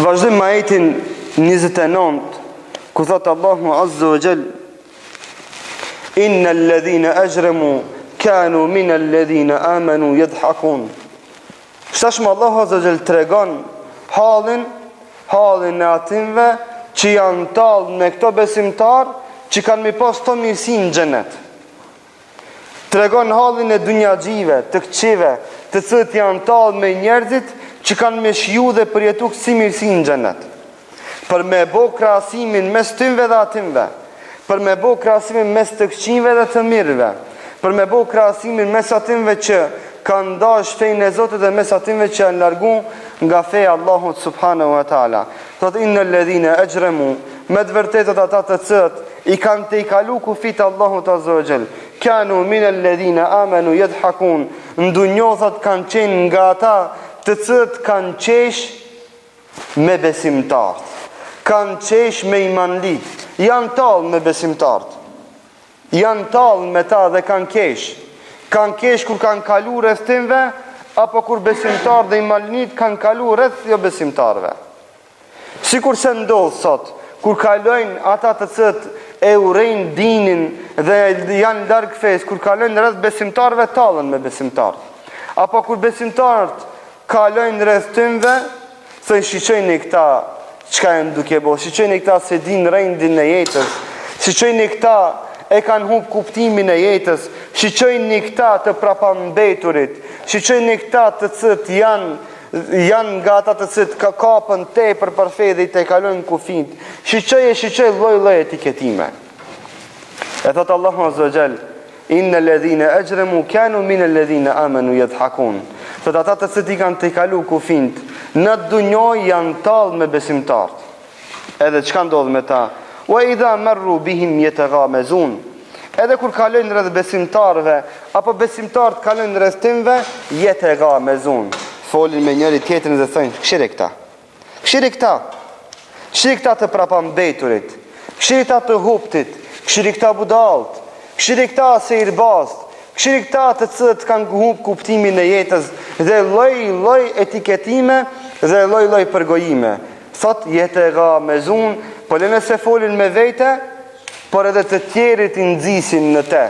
vazhdim me ajetin 29, ku thot Allahu Azza wa Jall: Innal ladhina ajramu kanu min alladhina amanu yadhhakun. Shtash me Allahu Azza wa Jall tregon halin e atinve që janë tallë me këto besimtar që kanë mi pas të mirësi në xhenet. Tregon halin e dunjagjive, të këqive, të cilët janë tallë me njerëzit që kanë me shiju dhe përjetu kësi mirësi në xhenet. Për me bo krahasimin mes tynve dhe atinve, për me bo krahasimin mes të këqive dhe të mirëve, për me bo krahasimin mes atinve që kanë dash fejnë e Zotit dhe mes atinve që janë largu nga feja Allahut subhanahu wa ta'ala. Thot innal ladhina ajramu, me të vërtetat ata të cilët i kanë të i kalu kufit Allahut azza wa jall, kanu min alladhina amanu yadhhakun, ndunjothat kanë qenë nga ata të cilët kanë qesh me besimtarët, kanë qesh me imanlit, janë tallë me besimtarët, janë tallë me ta dhe kanë kesh kur kanë kalu rreth timve, apo kur besimtarë dhe imanlit kanë kalu rreth jo besimtarëve. Sikur se ndodh sot, kur kalojnë ata të cilët e urrejnë dinin dhe janë larg fesë, kur kalojnë rreth besimtarëve tallen me besimtarët. Apo kur besimtarët kalojnë rreth tymve, thënë shiqojnë këta çka janë duke bo, shiqojnë këta se dinë rendin e jetës, shiqojnë këta e kanë humb kuptimin e jetës, shiqojnë këta të prapambeturit, shiqojnë këta të cilët janë nga ata të cilët ka kapën tepër për fe dhe i te kalojnë kufit. Shiqoj lloj etiketime. E thot Allahu Azza wa Jall: Innal ladhina ajramu kanu min alladhina amanu yadhhakun. Thot ata të cilët i kanë te kalu kufit, në dunjë janë tallë me besimtarët. Edhe çka ndodh me ta? Wa idha marru bihim yataghamazun. Edhe kur kalojnë rreth besimtarëve, apo besimtarët kalojnë rreth tymve, yataghamazun. Folin me njëri tjetrin dhe thënë: Këshiri këta të prapambeturit, këshiri këta të huptit, këshiri këta budalt, këshiri këta seirbast, këshiri këta të cilët kanë humb kuptimin e jetës dhe lloj etiketime dhe lloj përgojime. Thot yataghamazun, po nëse folin me vete, por edhe të tjerit i nxisin në te.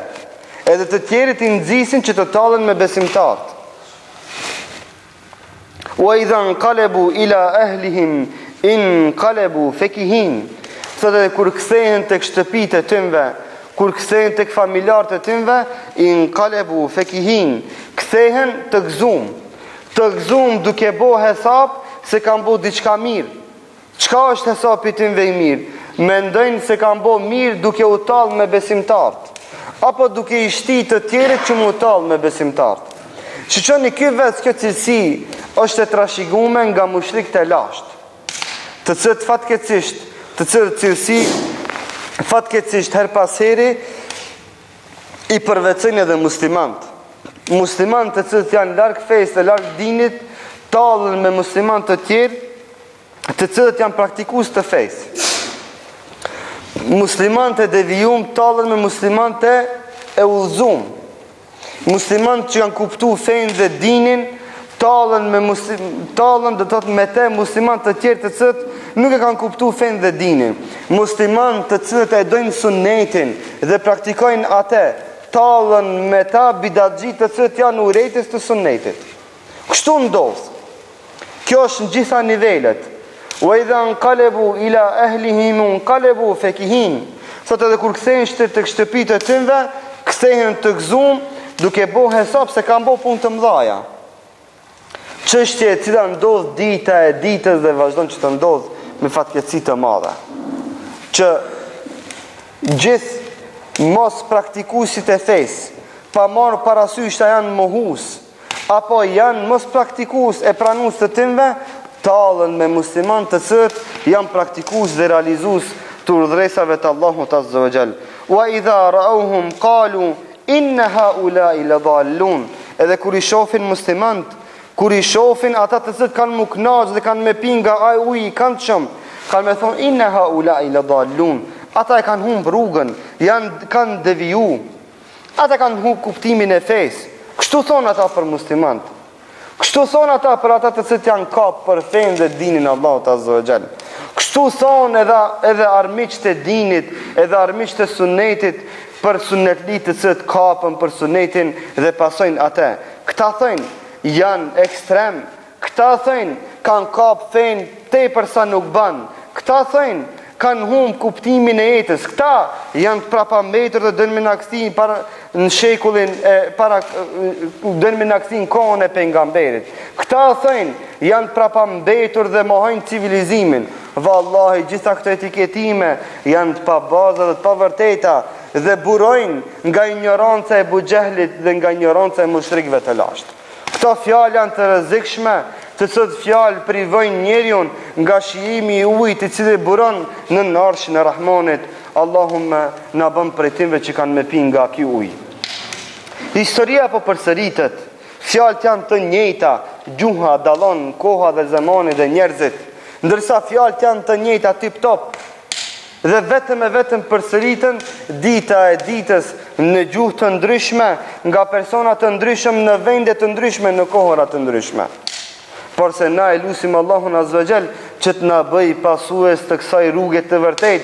Edhe të tjerit i nxisin që të tallen me besimtarët. Wa idha inqalabu ila ahlihim inqalabu fakihin. Thot edhe kur kthehen tek shtëpitë e tyre, kur kthehen tek familjarët e tyre, inqalabu fakihin, kthehen të gëzuar duke bo hesap se kanë bo diçka mirë. Çka është hesapi tyre i mirë? Mendojnë se kanë bo mirë duke u tallë me besimtarët, apo duke i shtit të tjerët që mu tallë me besimtarët. Shiqoni ky vetë kjo cilësi është e trashëguar nga mushrikët e lashtë, të cilët fatkeqësisht her pas heri i përveçojnë edhe muslimanët. Muslimanët të cilët janë larg fesë, larg dinit, tallen me muslimanë të tjerë, të cilët janë praktikues të fesë. Muslimanët e devijum tallen me muslimanët e udhëzuar. Muslimanët që kanë kuptuar fenë dhe dinin tallen do të thotë me te muslimanët të tjerë të cilët nuk e kanë kuptuar fenë dhe dinin. Muslimanët të cilët e dojnë sunnetin dhe praktikojnë atë, tallen me ta bidatxhit të cilët janë urrejtës të sunnetit. Kështu ndodh. Kjo është në gjitha nivelet. Wa idha inqalabu ila ahlihim inqalabu fakihin. Sot edhe kur kthehen tek shtëpitë e tyre, kthehen të gëzuar duke bo hesap se kanë bo punë të mëdhaja. Çështje e cila ndodh dita e ditës dhe vazhdon që të ndodh me fatkeqësi të madhe. Që gjithë mos praktikuesit e fesë, pa marrë parasysh ta janë mohues, apo janë mos praktikues e pranues të tyre, tallen me muslimanë të cilët janë praktikues dhe realizues të urdhresave të Allahut Azza wa Jall. Wa idha ra'awhum qalu inna haula'i ladallun. Edhe kur i shohin muslimanët, kur i shohin ata të cilët kanë muknaz dhe kanë me pinga ai uji i këndshëm, kanë me thonë inna haula'i ladallun. Ata e kanë humb rrugën, kanë deviju. Ata kanë humb kuptimin e fesë. Kështu thonë ata për muslimanët. Kështu thonë ata për ata të cilët janë kap për fenë dhe dinin Allahut Azza wa Jall. Kështu thonë edhe armiqtë e dinit, edhe armiqtë e sunetit për sunetlit të cilët kapën për sunetin dhe pasojnë atë. Këta thënë janë ekstrem, këta thënë kanë kap fenë tepër sa nuk ban. Këta thënë kanë humbë kuptimin e jetës. Këta janë të prapambetur dhe dënë me naksin në shekullin dënë me naksin kohën e pejgamberit. Këta thënë janë të prapambetur dhe mohojnë civilizimin. Vallahi, gjitha këto etiketime janë të pabaza dhe të pavërteta dhe burojnë nga ignoranca e Buxehlit dhe nga ignoranca e mushrikëve të lashtë. Këto fjalë janë të rrezikshme, të cilët fjalë privojnë njeriun nga shijimi i ujit i cili buron në arshin e Rahmanit. Allahumme na bën prej tyre që kanë me pi nga ky ujë. Historia po përsëritet. Fjalët janë të njëjta, gjuha dallon, koha dhe zamani dhe njerëzit, ndërsa fjalët janë të njëjta tip top. Dhe vetëm përsëriten dita e ditës në gjuhë të ndryshme, nga persona të ndryshëm në vende të ndryshme, në kohëra të ndryshme. Por se na e lutim Allahun Azza wa Jall që të na bëj pasues të kësaj rruge të vërtetë,